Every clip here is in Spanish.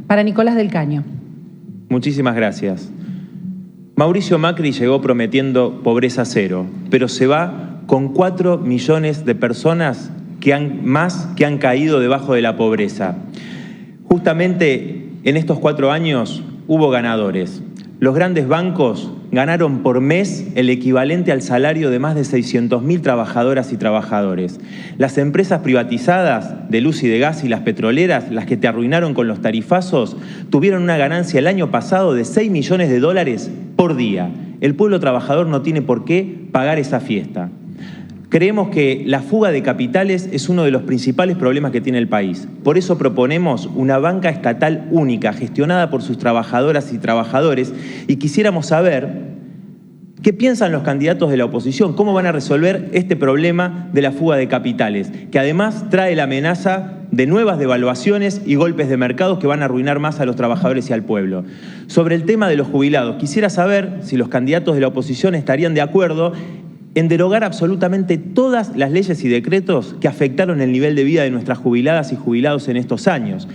Para Nicolás del Caño. Muchísimas gracias. Mauricio Macri llegó prometiendo pobreza cero, pero se va con 4 millones de personas que han caído debajo de la pobreza. Justamente en estos 4 años hubo ganadores. Los grandes bancos ganaron por mes el equivalente al salario de más de 600.000 trabajadoras y trabajadores. Las empresas privatizadas de luz y de gas y las petroleras, las que te arruinaron con los tarifazos, tuvieron una ganancia el año pasado de 6 millones de dólares por día. El pueblo trabajador no tiene por qué pagar esa fiesta. Creemos que la fuga de capitales es uno de los principales problemas que tiene el país. Por eso proponemos una banca estatal única, gestionada por sus trabajadoras y trabajadores, y quisiéramos saber qué piensan los candidatos de la oposición, cómo van a resolver este problema de la fuga de capitales, que además trae la amenaza de nuevas devaluaciones y golpes de mercado que van a arruinar más a los trabajadores y al pueblo. Sobre el tema de los jubilados, quisiera saber si los candidatos de la oposición estarían de acuerdo en derogar absolutamente todas las leyes y decretos que afectaron el nivel de vida de nuestras jubiladas y jubilados en estos años.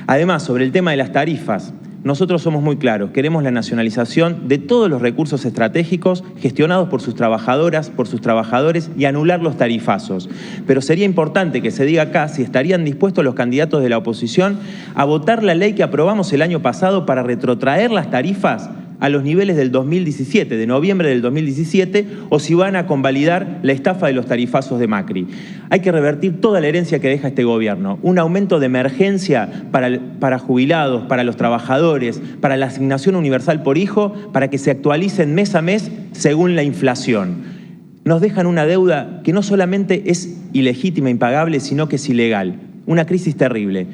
Además, sobre el tema de las tarifas, nosotros somos muy claros, queremos la nacionalización de todos los recursos estratégicos gestionados por sus trabajadoras, por sus trabajadores y anular los tarifazos. Pero sería importante que se diga acá si estarían dispuestos los candidatos de la oposición a votar la ley que aprobamos el año pasado para retrotraer las tarifas a los niveles del 2017, de noviembre del 2017, o si van a convalidar la estafa de los tarifazos de Macri. Hay que revertir toda la herencia que deja este gobierno. Un aumento de emergencia para jubilados, para los trabajadores, para la asignación universal por hijo, para que se actualicen mes a mes según la inflación. Nos dejan una deuda que no solamente es ilegítima, impagable, sino que es ilegal. Una crisis terrible.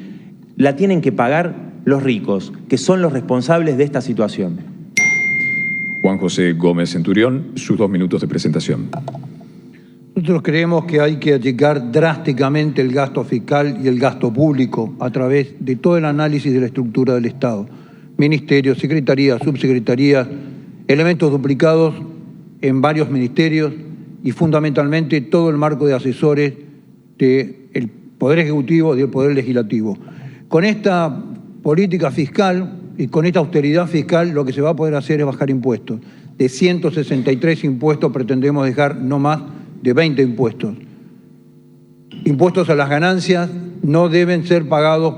La tienen que pagar los ricos, que son los responsables de esta situación. Juan José Gómez Centurión, sus 2 minutos de presentación. Nosotros creemos que hay que achicar drásticamente el gasto fiscal y el gasto público a través de todo el análisis de la estructura del Estado. Ministerios, secretarías, subsecretarías, elementos duplicados en varios ministerios y fundamentalmente todo el marco de asesores del Poder Ejecutivo y del Poder Legislativo. Con esta política fiscal y con esta austeridad fiscal lo que se va a poder hacer es bajar impuestos. De 163 impuestos pretendemos dejar no más de 20 impuestos. Impuestos a las ganancias no deben ser pagados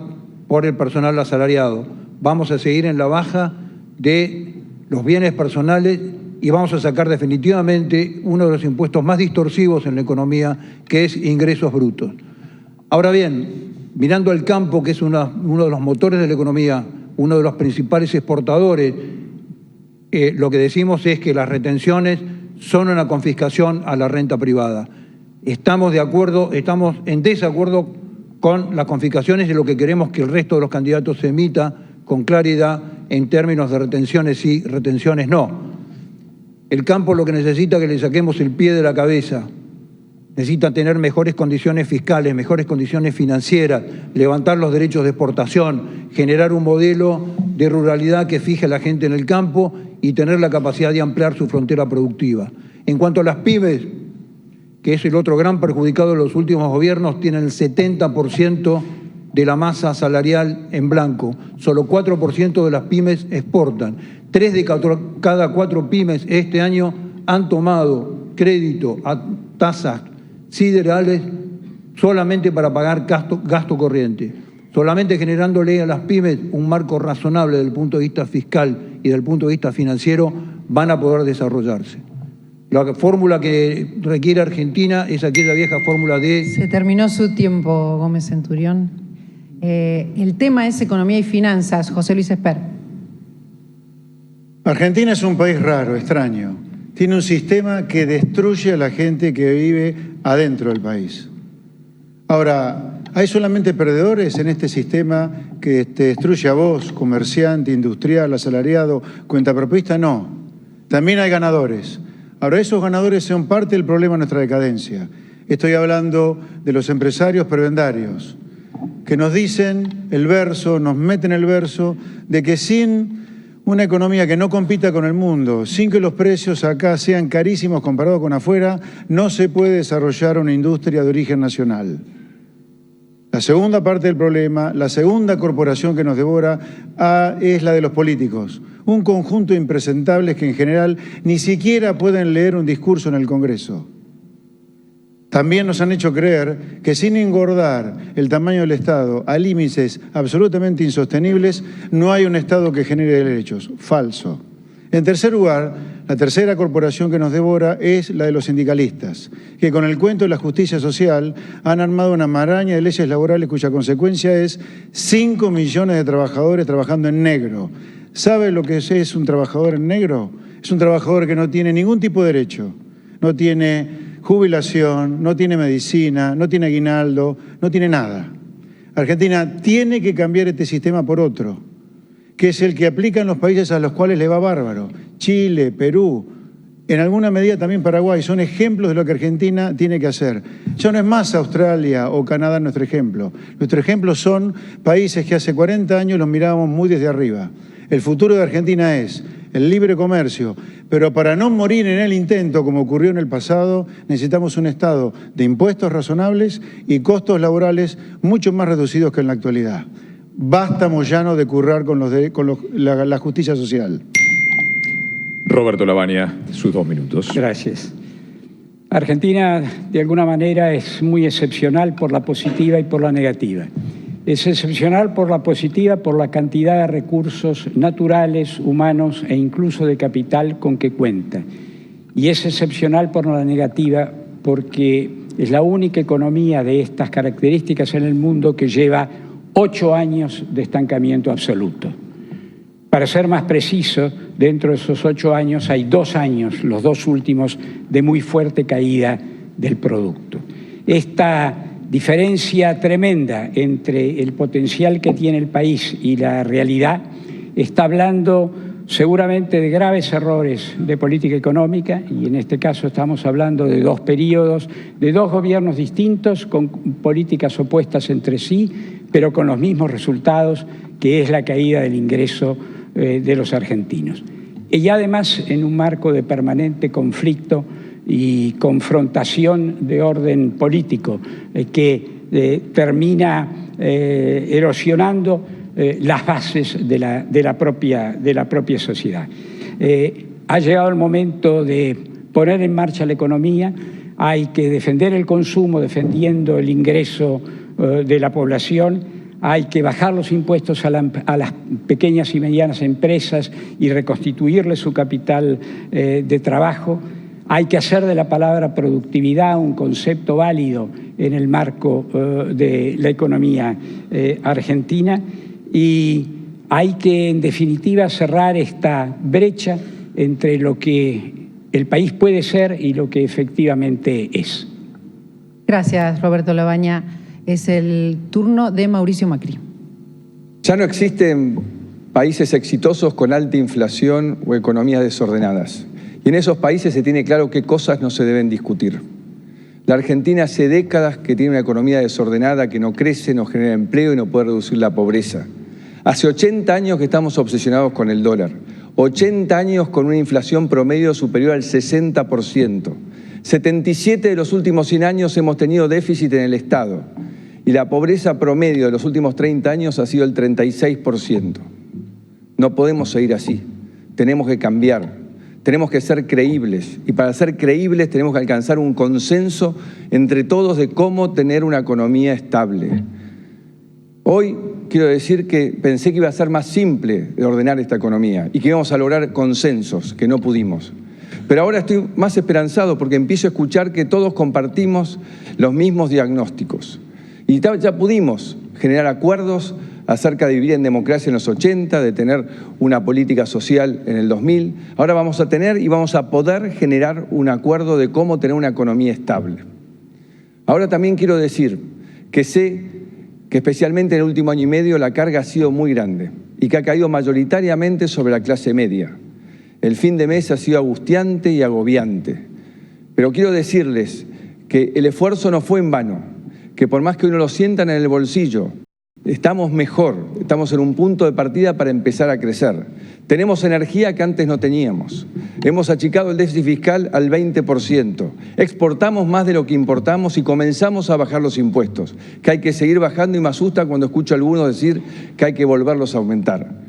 por el personal asalariado. Vamos a seguir en la baja de los bienes personales y vamos a sacar definitivamente uno de los impuestos más distorsivos en la economía, que es ingresos brutos. Ahora bien, mirando al campo, que es uno de los motores de la economía, uno de los principales exportadores, lo que decimos es que las retenciones son una confiscación a la renta privada. Estamos en desacuerdo con las confiscaciones y lo que queremos que el resto de los candidatos se emita con claridad en términos de retenciones sí, retenciones no. El campo lo que necesita es que le saquemos el pie de la cabeza. Necesita tener mejores condiciones fiscales, mejores condiciones financieras, levantar los derechos de exportación, generar un modelo de ruralidad que fije a la gente en el campo y tener la capacidad de ampliar su frontera productiva. En cuanto a las pymes, que es el otro gran perjudicado de los últimos gobiernos, tienen el 70% de la masa salarial en blanco. Solo 4% de las pymes exportan. 3 de cada 4 pymes este año han tomado crédito a tasas siderales solamente para pagar gasto corriente. Solamente generándole a las pymes un marco razonable desde el punto de vista fiscal y desde el punto de vista financiero van a poder desarrollarse. La fórmula que requiere Argentina es aquella vieja fórmula de... Se terminó su tiempo, Gómez Centurión. El tema es economía y finanzas. José Luis Esper. Argentina es un país raro, extraño. Tiene un sistema que destruye a la gente que vive adentro del país. Ahora, ¿hay solamente perdedores en este sistema que te destruye a vos, comerciante, industrial, asalariado, cuentapropistas? No. También hay ganadores. Ahora, esos ganadores son parte del problema de nuestra decadencia. Estoy hablando de los empresarios prebendarios, que nos dicen el verso, nos meten el verso, de que sin una economía que no compita con el mundo, sin que los precios acá sean carísimos comparados con afuera, no se puede desarrollar una industria de origen nacional. La segunda parte del problema, la segunda corporación que nos devora, es la de los políticos. Un conjunto de impresentables que en general ni siquiera pueden leer un discurso en el Congreso. También nos han hecho creer que sin engordar el tamaño del Estado a límites absolutamente insostenibles, no hay un Estado que genere derechos. Falso. En tercer lugar, la tercera corporación que nos devora es la de los sindicalistas, que con el cuento de la justicia social han armado una maraña de leyes laborales cuya consecuencia es 5 millones de trabajadores trabajando en negro. ¿Sabe lo que es un trabajador en negro? Es un trabajador que no tiene ningún tipo de derecho, no tiene jubilación, no tiene medicina, no tiene aguinaldo, no tiene nada. Argentina tiene que cambiar este sistema por otro, que es el que aplican los países a los cuales le va bárbaro. Chile, Perú, en alguna medida también Paraguay, son ejemplos de lo que Argentina tiene que hacer. Ya no es más Australia o Canadá nuestro ejemplo. Nuestro ejemplo son países que hace 40 años los mirábamos muy desde arriba. El futuro de Argentina es el libre comercio, pero para no morir en el intento, como ocurrió en el pasado, necesitamos un Estado de impuestos razonables y costos laborales mucho más reducidos que en la actualidad. Basta, Moyano, de currar con la justicia social. Roberto Lavagna, sus 2 minutos. Gracias. Argentina, de alguna manera, es muy excepcional por la positiva y por la negativa. Es excepcional por la positiva, por la cantidad de recursos naturales, humanos e incluso de capital con que cuenta. Y es excepcional por la negativa porque es la única economía de estas características en el mundo que lleva 8 años de estancamiento absoluto. Para ser más preciso, dentro de esos 8 años hay 2 años, los 2 últimos, de muy fuerte caída del producto. Esta diferencia tremenda entre el potencial que tiene el país y la realidad está hablando seguramente de graves errores de política económica, y en este caso estamos hablando de 2 periodos, de 2 gobiernos distintos con políticas opuestas entre sí, pero con los mismos resultados, que es la caída del ingreso de los argentinos. Y además en un marco de permanente conflicto y confrontación de orden político que termina erosionando las bases de la propia sociedad. Ha llegado el momento de poner en marcha la economía. Hay que defender el consumo defendiendo el ingreso de la población. Hay que bajar los impuestos a las pequeñas y medianas empresas y reconstituirles su capital de trabajo. Hay que hacer de la palabra productividad un concepto válido en el marco de la economía argentina, y hay que, en definitiva, cerrar esta brecha entre lo que el país puede ser y lo que efectivamente es. Gracias, Roberto Lavagna. Es el turno de Mauricio Macri. Ya no existen países exitosos con alta inflación o economías desordenadas. Y en esos países se tiene claro qué cosas no se deben discutir. La Argentina hace décadas que tiene una economía desordenada, que no crece, no genera empleo y no puede reducir la pobreza. Hace 80 años que estamos obsesionados con el dólar. 80 años con una inflación promedio superior al 60%. 77 de los últimos 100 años hemos tenido déficit en el Estado. Y la pobreza promedio de los últimos 30 años ha sido el 36%. No podemos seguir así. Tenemos que cambiar. Tenemos que ser creíbles, y para ser creíbles tenemos que alcanzar un consenso entre todos de cómo tener una economía estable. Hoy quiero decir que pensé que iba a ser más simple de ordenar esta economía y que íbamos a lograr consensos, que no pudimos. Pero ahora estoy más esperanzado porque empiezo a escuchar que todos compartimos los mismos diagnósticos. Y ya pudimos generar acuerdos acerca de vivir en democracia en los 80, de tener una política social en el 2000. Ahora vamos a tener y vamos a poder generar un acuerdo de cómo tener una economía estable. Ahora también quiero decir que sé que especialmente en el último año y medio la carga ha sido muy grande y que ha caído mayoritariamente sobre la clase media. El fin de mes ha sido angustiante y agobiante. Pero quiero decirles que el esfuerzo no fue en vano, que por más que uno lo sientan en el bolsillo, Estamos mejor, estamos en un punto de partida para empezar a crecer. Tenemos energía que antes no teníamos. Hemos achicado el déficit fiscal al 20%. Exportamos más de lo que importamos y comenzamos a bajar los impuestos, que hay que seguir bajando, y me asusta cuando escucho a algunos decir que hay que volverlos a aumentar.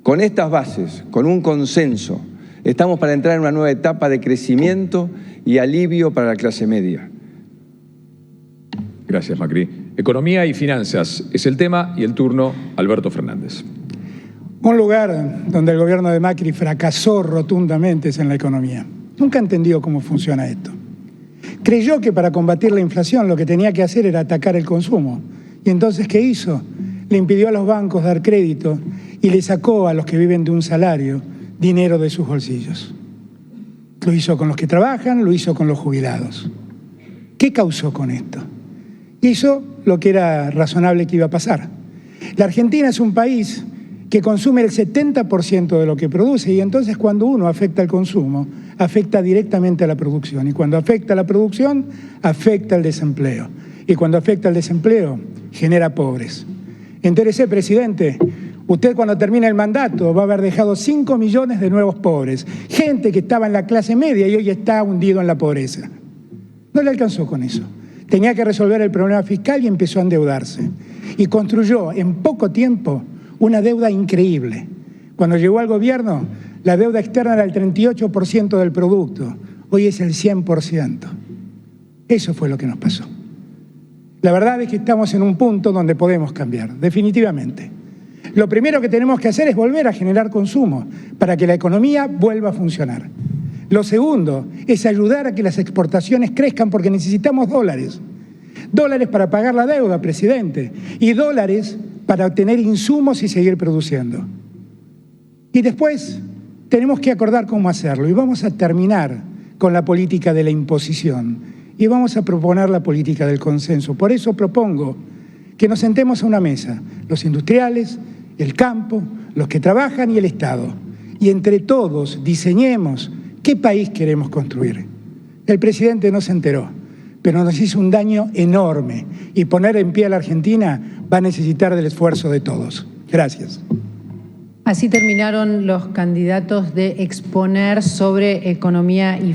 Con estas bases, con un consenso, estamos para entrar en una nueva etapa de crecimiento y alivio para la clase media. Gracias, Macri. Economía y finanzas es el tema, y el turno, Alberto Fernández. Un lugar donde el gobierno de Macri fracasó rotundamente es en la economía. Nunca entendió cómo funciona esto. Creyó que para combatir la inflación lo que tenía que hacer era atacar el consumo. ¿Y entonces qué hizo? Le impidió a los bancos dar crédito y le sacó a los que viven de un salario dinero de sus bolsillos. Lo hizo con los que trabajan, lo hizo con los jubilados. ¿Qué causó con esto? Hizo lo que era razonable que iba a pasar. La Argentina es un país que consume el 70% de lo que produce, y entonces cuando uno afecta el consumo, afecta directamente a la producción, y cuando afecta a la producción, afecta al desempleo, y cuando afecta al desempleo, genera pobres. Entérese, presidente, usted cuando termine el mandato va a haber dejado 5 millones de nuevos pobres, gente que estaba en la clase media y hoy está hundido en la pobreza. No le alcanzó con eso. Tenía que resolver el problema fiscal y empezó a endeudarse. Y construyó en poco tiempo una deuda increíble. Cuando llegó al gobierno, la deuda externa era el 38% del producto. Hoy es el 100%. Eso fue lo que nos pasó. La verdad es que estamos en un punto donde podemos cambiar, definitivamente. Lo primero que tenemos que hacer es volver a generar consumo para que la economía vuelva a funcionar. Lo segundo es ayudar a que las exportaciones crezcan porque necesitamos dólares. Dólares para pagar la deuda, presidente, y dólares para obtener insumos y seguir produciendo. Y después tenemos que acordar cómo hacerlo, y vamos a terminar con la política de la imposición y vamos a proponer la política del consenso. Por eso propongo que nos sentemos a una mesa, los industriales, el campo, los que trabajan y el Estado, y entre todos diseñemos qué país queremos construir. El presidente no se enteró, pero nos hizo un daño enorme, y poner en pie a la Argentina va a necesitar del esfuerzo de todos. Gracias. Así terminaron los candidatos de exponer sobre economía y